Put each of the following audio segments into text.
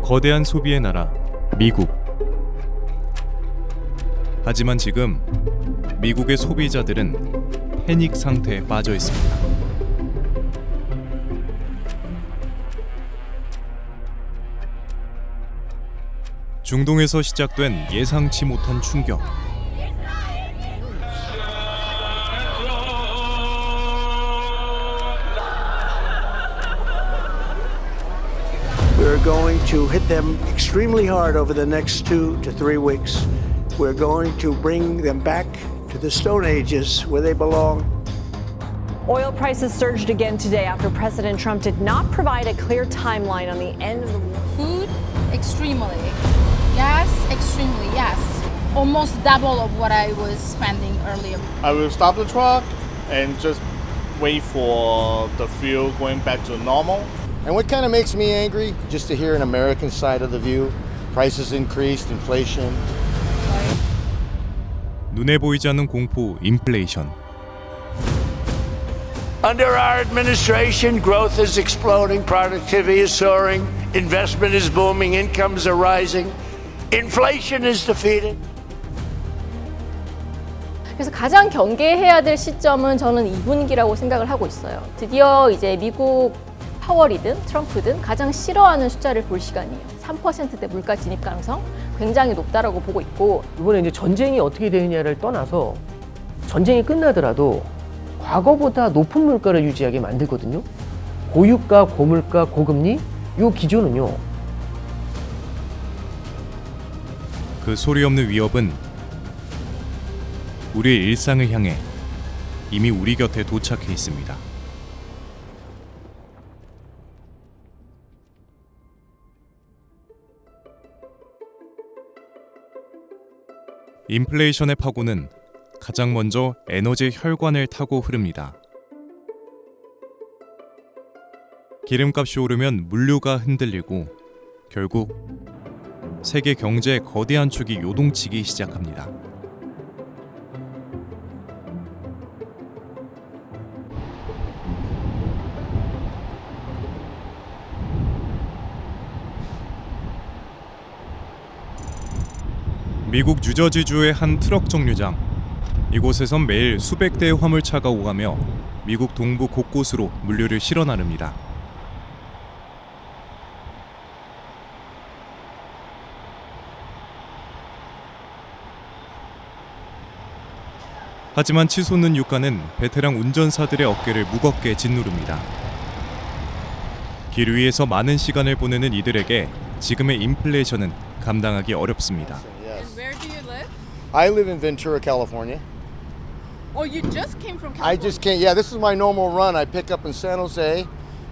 거대한 소비의 나라, 미국. 하지만 지금 미국의 소비자들은 패닉 상태에 빠져 있습니다. 중동에서 시작된 예상치 못한 충격. We're going to hit them extremely hard over the next 2 to 3 weeks. We're going to bring them back to the Stone Ages where they belong. Oil prices surged again today after President Trump did not provide a clear timeline on the end of the war. Food, extremely. Gas, extremely, yes. Almost double of what I was spending earlier. I will stop the truck and just wait for the fuel going back to normal. And what kind of makes me angry, just to hear an American side of the view, prices increased, inflation. 눈에 보이지 않는 공포, 인플레이션. Under our administration, growth is exploding, productivity is soaring, investment is booming, incomes are rising, inflation is defeated. 그래서 가장 경계해야 될 시점은 저는 2분기라고 생각을 하고 있어요. 드디어 이제 미국 파월이든 트럼프든 가장 싫어하는 숫자를 볼 시간이에요. 3%대 물가 진입 가능성 굉장히 높다라고 보고 있고, 이번에 이제 전쟁이 어떻게 되느냐를 떠나서 전쟁이 끝나더라도 과거보다 높은 물가를 유지하게 만들거든요. 고유가, 고물가, 고금리 이 기조는요. 그 소리 없는 위협은 우리의 일상을 향해 이미 우리 곁에 도착해 있습니다. 인플레이션의 파고는 가장 먼저 에너지 혈관을 타고 흐릅니다. 기름값이 오르면 물류가 흔들리고 결국 세계 경제의 거대한 축이 요동치기 시작합니다. 미국 뉴저지주의 한 트럭 정류장. 이곳에선 매일 수백 대의 화물차가 오가며 미국 동부 곳곳으로 물류를 실어 나릅니다. 하지만 치솟는 유가는 베테랑 운전사들의 어깨를 무겁게 짓누릅니다. 길 위에서 많은 시간을 보내는 이들에게 지금의 인플레이션은 감당하기 어렵습니다. Where do you live? I live in Ventura, California. Oh, you just came from I California. just can't, yeah, this is my normal run. I pick up in San Jose,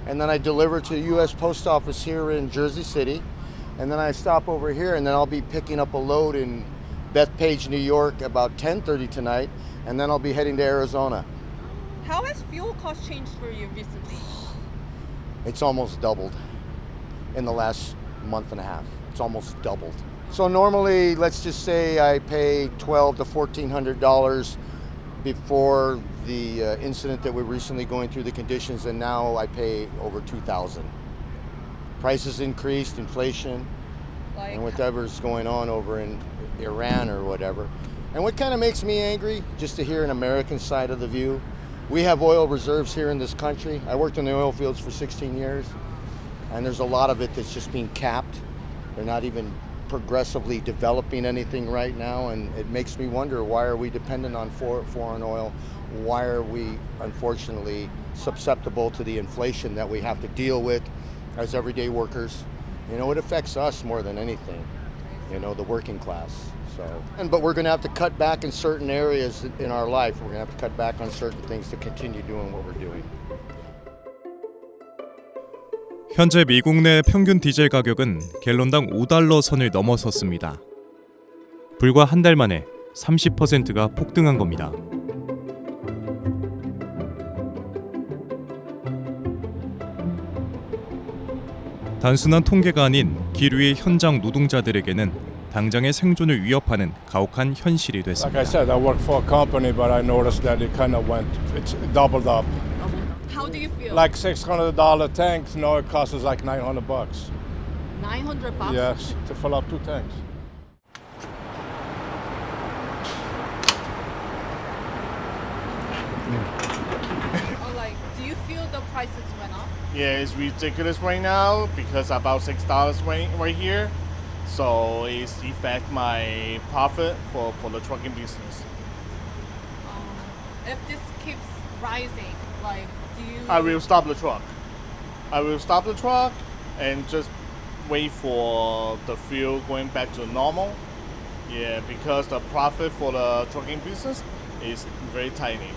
and then I deliver to the U.S. Post Office here in Jersey City, and then I stop over here, and then I'll be picking up a load in Bethpage, New York, about 10:30 tonight, and then I'll be heading to Arizona. How has fuel cost changed for you recently? It's almost doubled in the last month and a half. It's almost doubled. So normally, let's just say I pay $1,200 to $1,400 before the incident that we're recently going through the conditions, and now I pay over $2,000. Prices increased, inflation, and whatever's going on over in Iran or whatever. And what kind of makes me angry, just to hear an American side of the view, we have oil reserves here in this country. I worked in the oil fields for 16 years, and there's a lot of it that's just being capped. They're not even progressively developing anything right now, and it makes me wonder, why are we dependent on foreign oil? Why are we unfortunately susceptible to the inflation that we have to deal with as everyday workers? You know, it affects us more than anything, you know, the working class. But we're going to have to cut back in certain areas in our life. We're going to have to cut back on certain things to continue doing what we're doing. 현재 미국 내 평균 디젤 가격은 갤런당 $5 선을 넘어섰습니다. 불과 한 달 만에 30%가 폭등한 겁니다. 단순한 통계가 아닌 길 위의 현장 노동자들에게는 당장의 생존을 위협하는 가혹한 현실이 됐습니다. Like I said, I work for a company, but I noticed that it kind of it's doubled up. How do you feel? Like $600 tanks, now it costs us like $900. $900. Yes, to fill up 2 tanks. Oh, like, do you feel the prices went up? Yeah, it's ridiculous right now because about $6 right here. So it's affect my profit for the trucking business. If this keeps rising, like, do you? I will stop the truck. I will stop the truck and just wait for the fuel going back to normal. Yeah, because the profit for the trucking business is very tiny.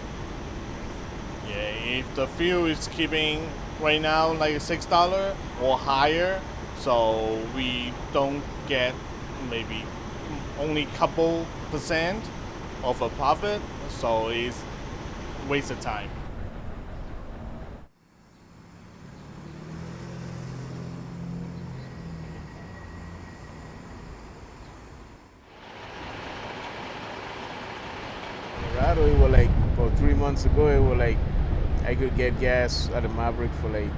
Yeah, if the fuel is keeping right now like $6 or higher, so we don't get maybe only couple percent of a profit, so it's waste of time. Colorado, it was like about 3 months ago, it was like I could get gas at the Maverick for like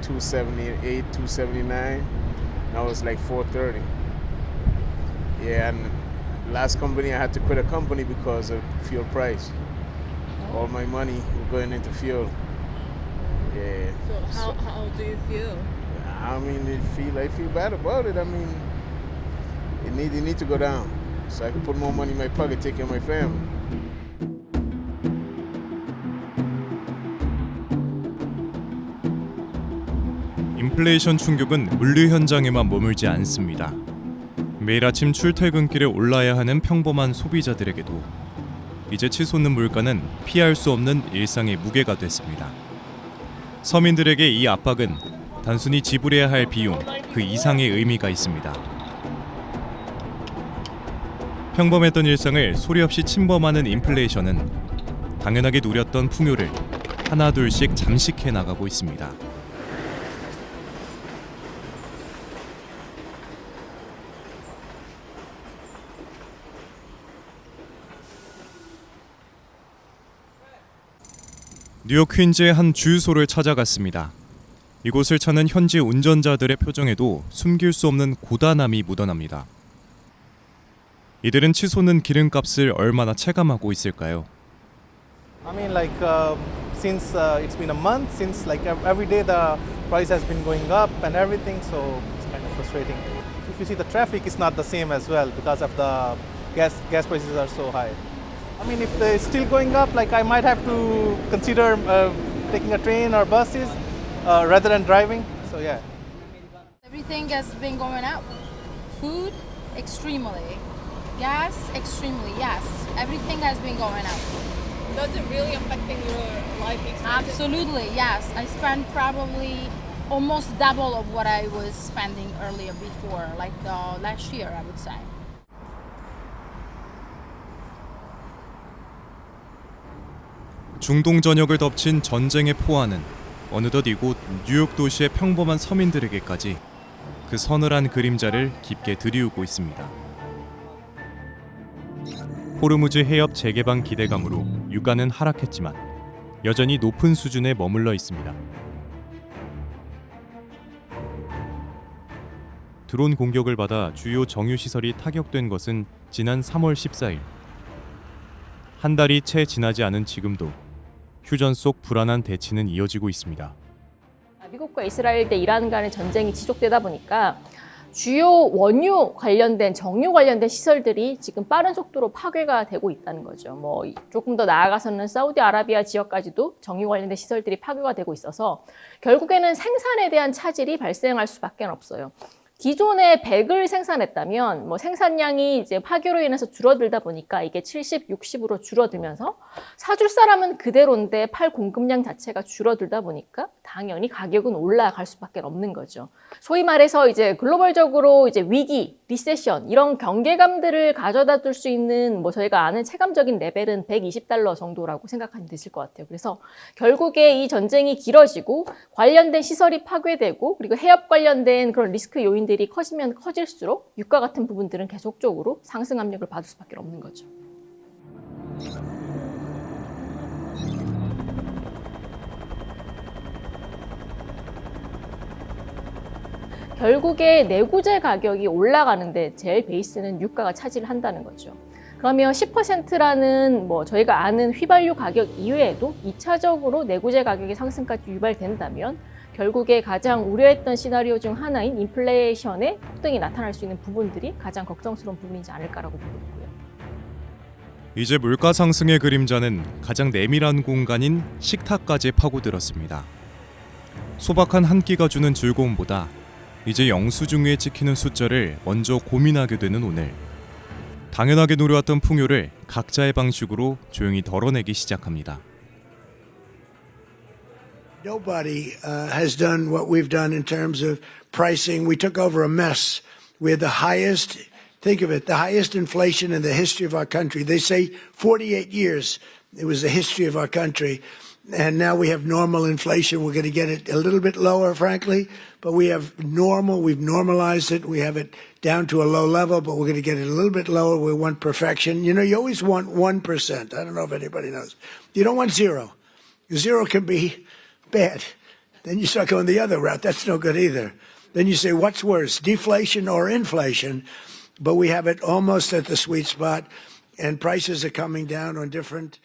$2.78, $2.79. Now it's like $4.30. Yeah, and last company I had to quit a company because of fuel price. All my money was going into fuel. Yeah. So how do you feel? I mean, I feel bad about it. I mean, it need to go down so I can put more money in my pocket, take care of my family. 인플레이션 충격은 물류 현장에만 머물지 않습니다. 매일 아침 출퇴근길에 올라야 하는 평범한 소비자들에게도 이제 치솟는 물가는 피할 수 없는 일상의 무게가 됐습니다. 서민들에게 이 압박은 단순히 지불해야 할 비용 그 이상의 의미가 있습니다. 평범했던 일상을 소리 없이 침범하는 인플레이션은 당연하게 누렸던 풍요를 하나둘씩 잠식해 나가고 있습니다. 뉴욕 퀸즈의 한 주유소를 찾아갔습니다. 이곳을 찾는 현지 운전자들의 표정에도 숨길 수 없는 고단함이 묻어납니다. 이들은 치솟는 기름값을 얼마나 체감하고 있을까요? I mean, like since it's been a month, since like every day the price has been going up and everything, so it's kind of frustrating. If you see the traffic is not the same as well because of the gas prices are so high. I mean, if they're still going up, like I might have to consider taking a train or buses rather than driving. So yeah. Everything has been going up. Food, extremely. Gas, extremely. Yes, everything has been going up. Does it really affecting your life expenses? Absolutely, yes. I spend probably almost double of what I was spending earlier before, like last year, I would say. 중동 전역을 덮친 전쟁의 포화는 어느덧 이곳 뉴욕 도시의 평범한 서민들에게까지 그 서늘한 그림자를 깊게 들이우고 있습니다. 호르무즈 해협 재개방 기대감으로 유가는 하락했지만 여전히 높은 수준에 머물러 있습니다. 드론 공격을 받아 주요 정유시설이 타격된 것은 지난 3월 14일. 한 달이 채 지나지 않은 지금도 휴전 속 불안한 대치는 이어지고 있습니다. 미국과 이스라엘 대 이란 간의 전쟁이 지속되다 보니까 주요 원유 관련된 정유 관련된 시설들이 지금 빠른 속도로 파괴가 되고 있다는 거죠. 뭐 조금 더 나아가서는 사우디아라비아 지역까지도 정유 관련된 시설들이 파괴가 되고 있어서 결국에는 생산에 대한 차질이 발생할 수밖에 없어요. 기존에 100을 생산했다면 뭐 생산량이 이제 파괴로 인해서 줄어들다 보니까 이게 70, 60으로 줄어들면서 사줄 사람은 그대로인데 팔 공급량 자체가 줄어들다 보니까 당연히 가격은 올라갈 수밖에 없는 거죠. 소위 말해서 이제 글로벌적으로 이제 위기, 리세션 이런 경계감들을 가져다 둘 수 있는 뭐 저희가 아는 체감적인 레벨은 $120 정도라고 생각하면 되실 것 같아요. 그래서 결국에 이 전쟁이 길어지고 관련된 시설이 파괴되고 그리고 해협 관련된 그런 리스크 요인들이 커지면 커질수록 유가 같은 부분들은 계속적으로 상승 압력을 받을 수밖에 없는 거죠. 결국에 내구재 가격이 올라가는데 제일 베이스는 유가가 차지를 한다는 거죠. 그러면 10%라는 저희가 아는 휘발유 가격 이외에도 2차적으로 내구재 가격의 상승까지 유발된다면 결국에 가장 우려했던 시나리오 중 하나인 인플레이션의 폭등이 나타날 수 있는 부분들이 가장 걱정스러운 부분이지 않을까라고 보고 있고요. 이제 물가 상승의 그림자는 가장 내밀한 공간인 식탁까지 파고들었습니다. 소박한 한 끼가 주는 즐거움보다 이제 영수증 위에 찍히는 숫자를 먼저 고민하게 되는 오늘. 당연하게 누려왔던 풍요를 각자의 방식으로 조용히 덜어내기 시작합니다. Nobody has done what we've done in terms of pricing. We took over a mess. We had the highest, think of it, the highest inflation in the history of our country. They say 48 years it was the history of our country. And now we have normal inflation. We're going to get it a little bit lower, frankly, but we have normal. We've normalized it. We have it down to a low level, but we're going to get it a little bit lower. We want perfection. You know, you always want 1%. I don't know if anybody knows. You don't want zero. Zero can be bad. Then you start going the other route. That's no good either. Then you say, what's worse, deflation or inflation? But we have it almost at the sweet spot, and prices are coming down on different.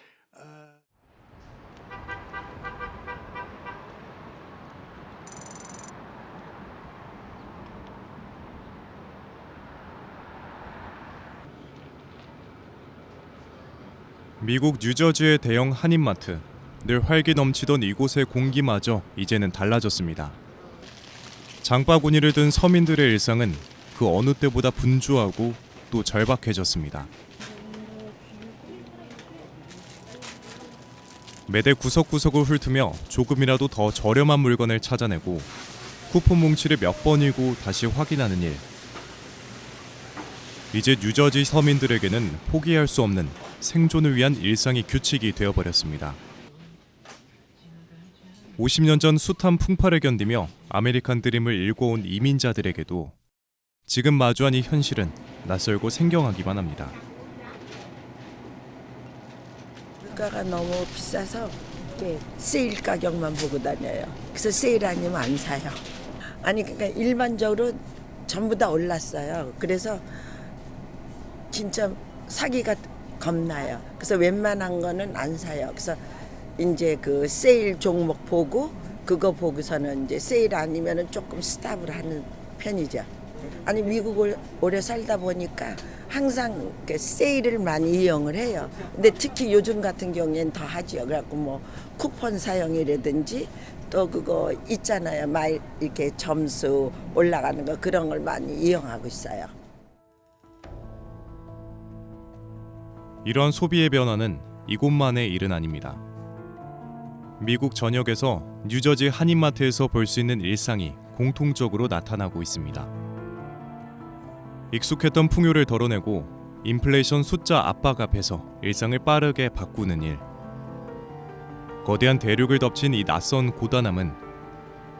미국 뉴저지의 대형 한인마트. 늘 활기 넘치던 이곳의 공기마저 이제는 달라졌습니다. 장바구니를 든 서민들의 일상은 그 어느 때보다 분주하고 또 절박해졌습니다. 매대 구석구석을 훑으며 조금이라도 더 저렴한 물건을 찾아내고 쿠폰 뭉치를 몇 번이고 다시 확인하는 일. 이제 뉴저지 서민들에게는 포기할 수 없는 생존을 위한 일상이 규칙이 되어버렸습니다. 50년 전 숱한 풍파를 견디며 아메리칸 드림을 일궈온 이민자들에게도 지금 마주한 이 현실은 낯설고 생경하기만 합니다. 물가가 너무 비싸서 이렇게 세일 가격만 보고 다녀요. 그래서 세일 아니면 안 사요. 아니 그러니까 일반적으로 전부 다 올랐어요. 그래서 진짜 사기가 겁나요. 그래서 웬만한 거는 안 사요. 그래서 이제 그 세일 종목 보고 그거 보고서는 이제 세일 아니면은 조금 스탑을 하는 편이죠. 아니 미국을 오래 살다 보니까 항상 세일을 많이 이용을 해요. 근데 특히 요즘 같은 경우에는 더 하죠. 그래갖고 뭐 쿠폰 사용이라든지 또 그거 있잖아요. 마일 이렇게 점수 올라가는 거 그런 걸 많이 이용하고 있어요. 이러한 소비의 변화는 이곳만의 일은 아닙니다. 미국 전역에서 뉴저지 한인마트에서 볼 수 있는 일상이 공통적으로 나타나고 있습니다. 익숙했던 풍요를 덜어내고 인플레이션 숫자 압박 앞에서 일상을 빠르게 바꾸는 일. 거대한 대륙을 덮친 이 낯선 고단함은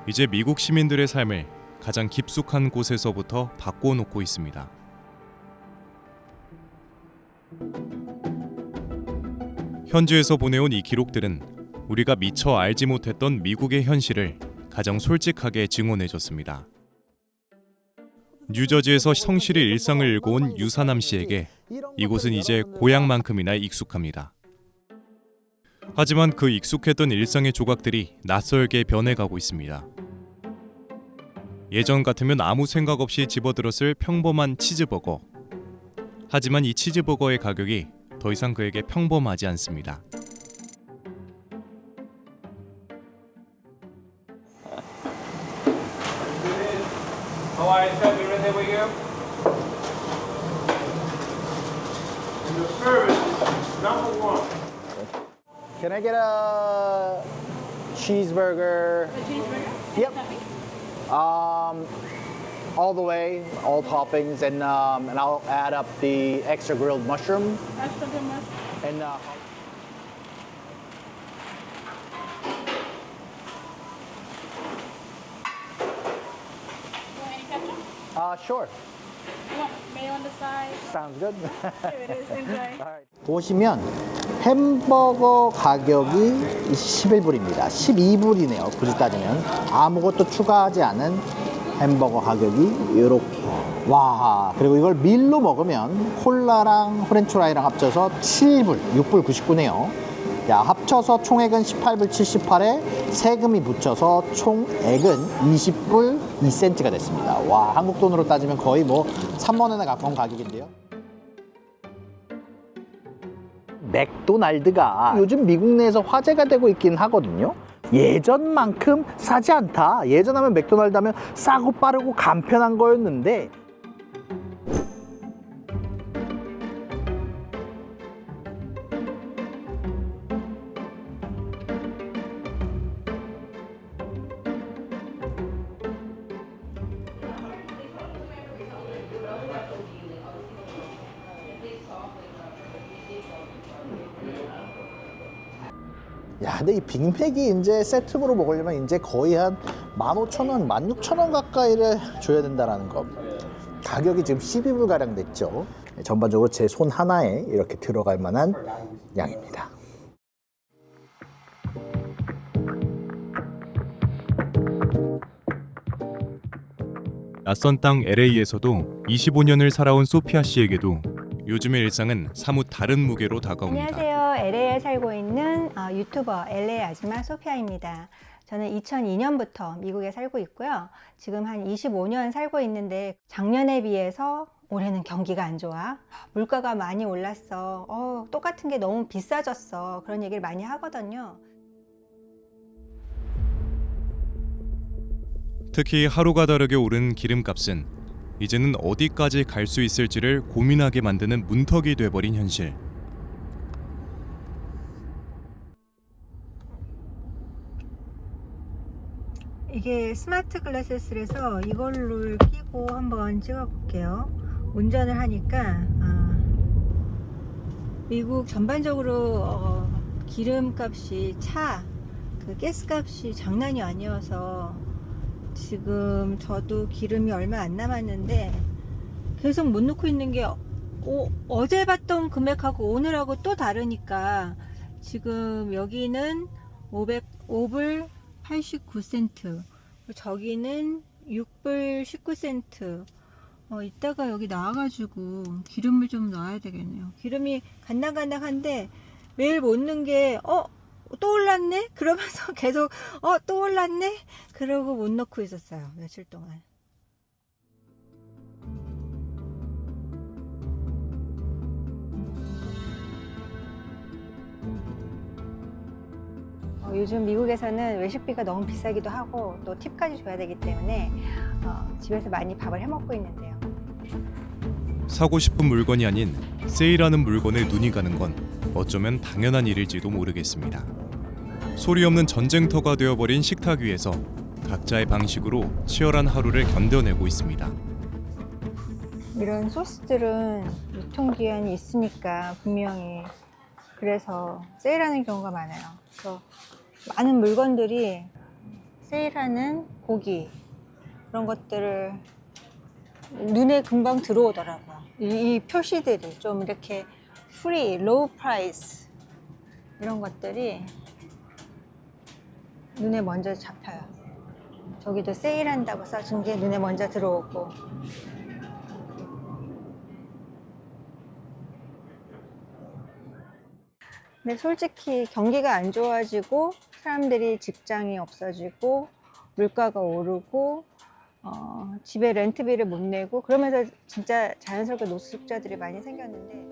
이제 미국 시민들의 삶을 가장 깊숙한 곳에서부터 바꿔놓고 있습니다. 현지에서 보내온 이 기록들은 우리가 미처 알지 못했던 미국의 현실을 가장 솔직하게 증언해줬습니다. 뉴저지에서 성실히 일상을 일궈온 유사남 씨에게 이곳은 이제 고향만큼이나 익숙합니다. 하지만 그 익숙했던 일상의 조각들이 낯설게 변해가고 있습니다. 예전 같으면 아무 생각 없이 집어들었을 평범한 치즈버거. 하지만 이 치즈버거의 가격이 더 이상 그에게 평범하지 않습니다. Hawaiian chutney right there with you. And the service is #1. Can I get a cheeseburger? A cheeseburger? Yep. All the way, all toppings, and I'll add up the extra grilled mushroom. Extra good mushroom. And sure. You want mayo on the side? Sounds good. Here it is. Enjoy. 보시면 햄버거 가격이 11불입니다. 12불이네요. 굳이 따지면 아무것도 추가하지 않은 햄버거 가격이 이렇게. 와, 그리고 이걸 밀로 먹으면 콜라랑 프렌치프라이랑 합쳐서 7불, 6불 99네요. 야, 합쳐서 총액은 18불 78에 세금이 붙여서 총액은 20불 2센트가 됐습니다. 와, 한국 돈으로 따지면 거의 뭐 3만 원에 가까운 가격인데요. 맥도날드가 요즘 미국 내에서 화제가 되고 있긴 하거든요. 예전만큼 싸지 않다. 예전 하면 맥도날드 하면 싸고 빠르고 간편한 거였는데 야, 근데 이 빅맥이 이제 세트로 먹으려면 이제 거의 한 15,000원, 16,000원 가까이를 줘야 된다라는 거. 가격이 지금 12불 가량 됐죠. 전반적으로 제 손 하나에 이렇게 들어갈 만한 양입니다. 낯선 땅 LA에서도 25년을 살아온 소피아 씨에게도 요즘의 일상은 사뭇 다른 무게로 다가옵니다. 안녕하세요. LA에 살고 있는 유튜버 LA 아줌마 소피아입니다. 저는 2002년부터 미국에 살고 있고요. 지금 한 25년 살고 있는데 작년에 비해서 올해는 경기가 안 좋아. 물가가 많이 올랐어. 똑같은 게 너무 비싸졌어. 그런 얘기를 많이 하거든요. 특히 하루가 다르게 오른 기름값은 이제는 어디까지 갈 수 있을지를 고민하게 만드는 문턱이 돼버린 현실. 이게 스마트 글라스라서 이걸로 끼고 한번 찍어 볼게요. 운전을 하니까 미국 전반적으로 기름값이 그 가스값이 장난이 아니어서 지금 저도 기름이 얼마 안 남았는데 계속 못 넣고 있는 게 어제 봤던 금액하고 오늘하고 또 다르니까 지금 여기는 5불 89센트, 저기는 6불 19센트. 이따가 여기 나와가지고 기름을 좀 넣어야 되겠네요. 기름이 간당간당한데 매일 못 넣는 게 또 올랐네? 그러면서 계속 또 올랐네? 그러고 못 넣고 있었어요. 며칠 동안. 요즘 미국에서는 외식비가 너무 비싸기도 하고 또 팁까지 줘야 되기 때문에 집에서 많이 밥을 해 먹고 있는데요. 사고 싶은 물건이 아닌 세일하는 물건에 눈이 가는 건 어쩌면 당연한 일일지도 모르겠습니다. 소리 없는 전쟁터가 되어버린 식탁 위에서 각자의 방식으로 치열한 하루를 견뎌내고 있습니다. 이런 소스들은 유통기한이 있으니까 분명히 그래서 세일하는 경우가 많아요. 그래서 많은 물건들이 세일하는 고기 그런 것들을 눈에 금방 들어오더라고요. 이 표시들이 좀 이렇게 free, low price 이런 것들이 눈에 먼저 잡혀요. 저기도 세일한다고 써준 게 눈에 먼저 들어오고. 근데 솔직히 경기가 안 좋아지고 사람들이 직장이 없어지고 물가가 오르고 집에 렌트비를 못 내고 그러면서 진짜 자연스럽게 노숙자들이 많이 생겼는데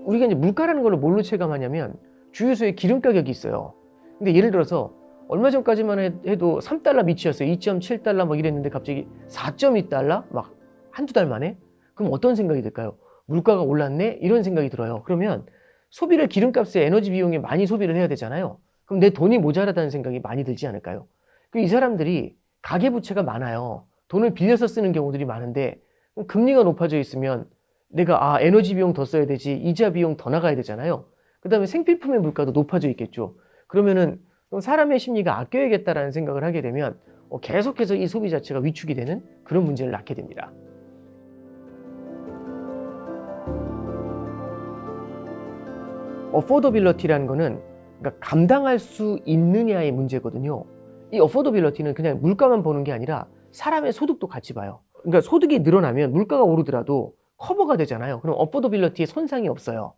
우리가 이제 물가라는 걸 뭘로 체감하냐면 주유소에 기름 가격이 있어요. 근데 예를 들어서 얼마 전까지만 해도 3달러 밑이었어요. 2.7달러 막 이랬는데 갑자기 4.2달러? 막 한두 달 만에? 그럼 어떤 생각이 들까요? 물가가 올랐네? 이런 생각이 들어요. 그러면 소비를 기름값에 에너지 비용에 많이 소비를 해야 되잖아요. 그럼 내 돈이 모자라다는 생각이 많이 들지 않을까요? 이 사람들이 가계부채가 많아요. 돈을 빌려서 쓰는 경우들이 많은데 금리가 높아져 있으면 내가 에너지 비용 더 써야 되지, 이자 비용 더 나가야 되잖아요. 그 다음에 생필품의 물가도 높아져 있겠죠. 그러면은 사람의 심리가 아껴야겠다라는 생각을 하게 되면 계속해서 이 소비 자체가 위축이 되는 그런 문제를 낳게 됩니다. 어포더빌리티라는 거는 그러니까 감당할 수 있느냐의 문제거든요. 이 어포더빌리티는 그냥 물가만 보는 게 아니라 사람의 소득도 같이 봐요. 그러니까 소득이 늘어나면 물가가 오르더라도 커버가 되잖아요. 그럼 어포더빌리티에 손상이 없어요.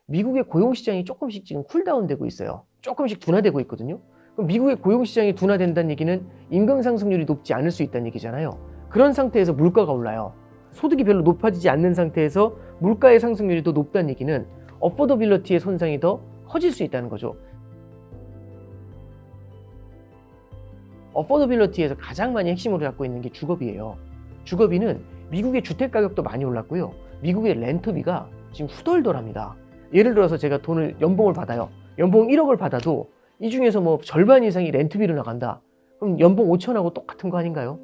미국의 고용시장이 조금씩 지금 쿨다운되고 있어요. 조금씩 둔화되고 있거든요. 그럼 미국의 고용시장이 둔화된다는 얘기는 임금 상승률이 높지 않을 수 있다는 얘기잖아요. 그런 상태에서 물가가 올라요. 소득이 별로 높아지지 않는 상태에서 물가의 상승률이 더 높다는 얘기는 어포더빌리티의 손상이 더 커질 수 있다는 거죠. 어포더빌리티에서 가장 많이 핵심으로 잡고 있는 게 주거비예요. 주거비는 미국의 주택 가격도 많이 올랐고요. 미국의 렌터비가 지금 후덜덜합니다. 예를 들어서 제가 연봉을 받아요. 연봉 1억을 받아도 이 중에서 뭐 절반 이상이 렌트비로 나간다. 그럼 연봉 5천하고 똑같은 거 아닌가요?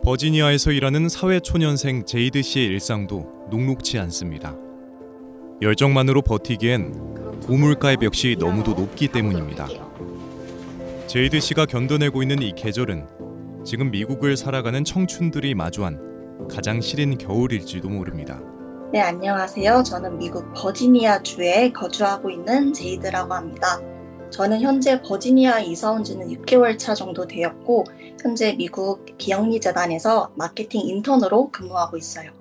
버지니아에서 일하는 사회초년생 제이드 씨의 일상도 녹록지 않습니다. 열정만으로 버티기엔 고물가의 벽이 너무도 높기 때문입니다. 제이드 씨가 견뎌내고 있는 이 계절은 지금 미국을 살아가는 청춘들이 마주한 가장 시린 겨울일지도 모릅니다. 네, 안녕하세요. 저는 미국 버지니아 주에 거주하고 있는 제이드라고 합니다. 저는 현재 버지니아에 이사 온 지는 6개월 차 정도 되었고, 현재 미국 비영리재단에서 마케팅 인턴으로 근무하고 있어요.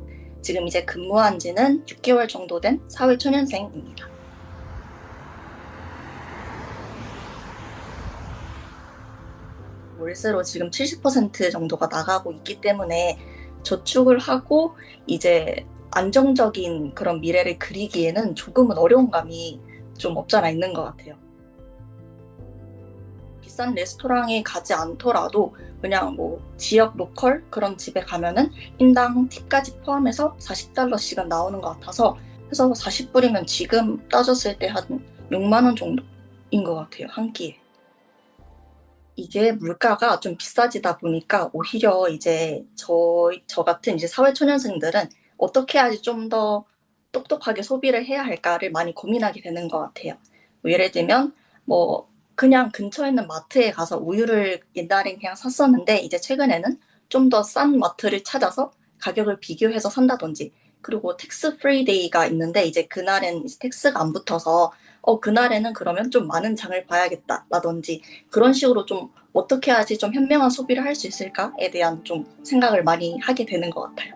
지금 이제 근무한 지는 6개월 정도 된 사회초년생입니다. 월세로 지금 70% 정도가 나가고 있기 때문에 저축을 하고 이제 안정적인 그런 미래를 그리기에는 조금은 어려운 감이 좀 없잖아 있는 것 같아요. 비싼 레스토랑에 가지 않더라도 그냥 뭐 지역 로컬 그런 집에 가면은 인당 팁까지 포함해서 $40씩은 나오는 것 같아서 해서 40불이면 지금 따졌을 때 한 6만 원 정도인 것 같아요, 한 끼에. 이게 물가가 좀 비싸지다 보니까 오히려 이제 저 같은 이제 사회초년생들은 어떻게 해야지 좀 더 똑똑하게 소비를 해야 할까를 많이 고민하게 되는 것 같아요. 뭐 예를 들면 뭐 그냥 근처에 있는 마트에 가서 우유를 옛날엔 그냥 샀었는데 이제 최근에는 좀 더 싼 마트를 찾아서 가격을 비교해서 산다든지, 그리고 텍스 프리 데이가 있는데 이제 그날엔 텍스가 안 붙어서 그날에는 그러면 좀 많은 장을 봐야겠다 라든지, 그런 식으로 좀 어떻게 해야지 좀 현명한 소비를 할 수 있을까에 대한 좀 생각을 많이 하게 되는 것 같아요.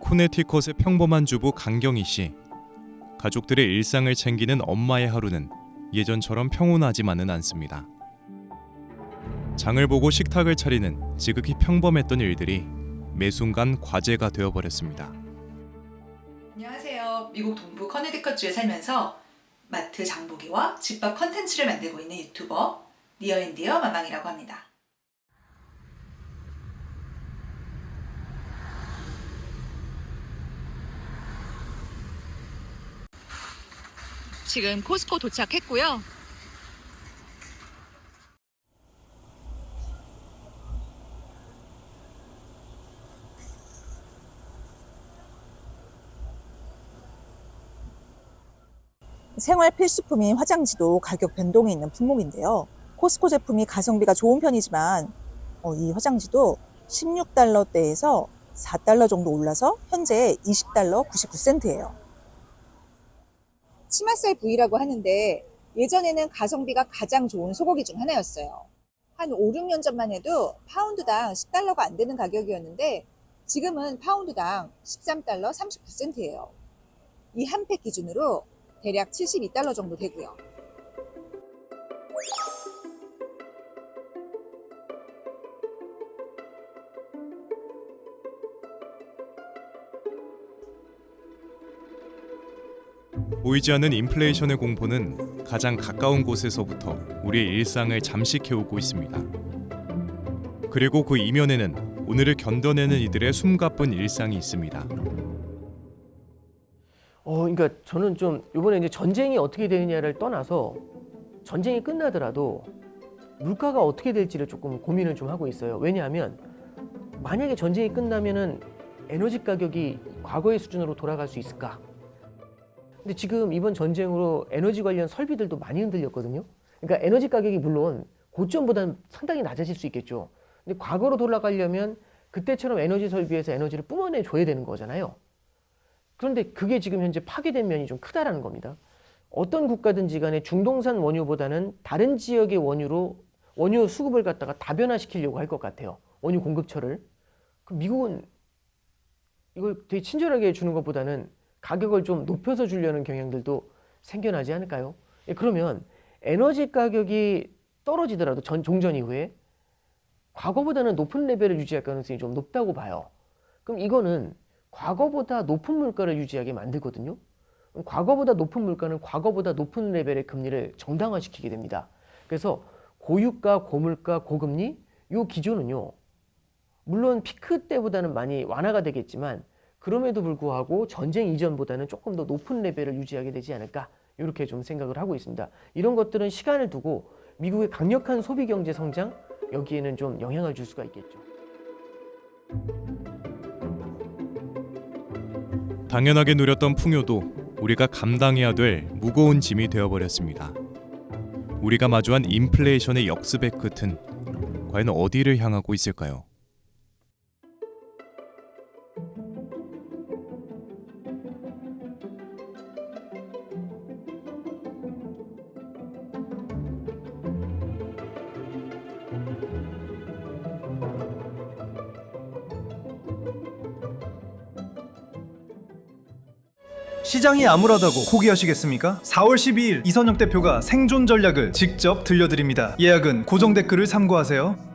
코네티컷의 평범한 주부 강경희 씨. 가족들의 일상을 챙기는 엄마의 하루는 예전처럼 평온하지만은 않습니다. 장을 보고 식탁을 차리는 지극히 평범했던 일들이 매 순간 과제가 되어버렸습니다. 안녕하세요. 미국 동부 커네티컷주에 살면서 마트 장보기와 집밥 컨텐츠를 만들고 있는 유튜버 니어앤디어 마망이라고 합니다. 지금 코스코 도착했고요. 생활 필수품인 화장지도 가격 변동이 있는 품목인데요. 코스코 제품이 가성비가 좋은 편이지만 이 화장지도 $16대에서 $4 정도 올라서 현재 $20 99센트예요. 치맛살 부위라고 하는데 예전에는 가성비가 가장 좋은 소고기 중 하나였어요. 한 5, 6년 전만 해도 파운드당 $10가 안 되는 가격이었는데 지금은 파운드당 $13 39센트예요. 이 한 팩 기준으로 대략 $72 정도 되고요. 보이지 않는 인플레이션의 공포는 가장 가까운 곳에서부터 우리의 일상을 잠식해오고 있습니다. 그리고 그 이면에는 오늘을 견뎌내는 이들의 숨가쁜 일상이 있습니다. 그러니까 저는 좀 이번에 이제 전쟁이 어떻게 되느냐를 떠나서 전쟁이 끝나더라도 물가가 어떻게 될지를 조금 고민을 좀 하고 있어요. 왜냐하면 만약에 전쟁이 끝나면은 에너지 가격이 과거의 수준으로 돌아갈 수 있을까? 근데 지금 이번 전쟁으로 에너지 관련 설비들도 많이 흔들렸거든요. 그러니까 에너지 가격이 물론 고점보다는 상당히 낮아질 수 있겠죠. 근데 과거로 돌아가려면 그때처럼 에너지 설비에서 에너지를 뿜어내 줘야 되는 거잖아요. 그런데 그게 지금 현재 파괴된 면이 좀 크다라는 겁니다. 어떤 국가든지 간에 중동산 원유보다는 다른 지역의 원유로 원유 수급을 갖다가 다변화시키려고 할 것 같아요. 원유 공급처를. 그럼 미국은 이걸 되게 친절하게 주는 것보다는 가격을 좀 높여서 주려는 경향들도 생겨나지 않을까요? 그러면 에너지 가격이 떨어지더라도 종전 이후에 과거보다는 높은 레벨을 유지할 가능성이 좀 높다고 봐요. 그럼 이거는 과거보다 높은 물가를 유지하게 만들거든요. 그럼 과거보다 높은 물가는 과거보다 높은 레벨의 금리를 정당화시키게 됩니다. 그래서 고유가, 고물가, 고금리 이 기조는요. 물론 피크 때보다는 많이 완화가 되겠지만 그럼에도 불구하고 전쟁 이전보다는 조금 더 높은 레벨을 유지하게 되지 않을까 이렇게 좀 생각을 하고 있습니다. 이런 것들은 시간을 두고 미국의 강력한 소비 경제 성장 여기에는 좀 영향을 줄 수가 있겠죠. 당연하게 누렸던 풍요도 우리가 감당해야 될 무거운 짐이 되어버렸습니다. 우리가 마주한 인플레이션의 역습의 끝은 과연 어디를 향하고 있을까요? 시장이 암울하다고 포기하시겠습니까? 4월 12일 이선영 대표가 생존 전략을 직접 들려드립니다. 예약은 고정 댓글을 참고하세요.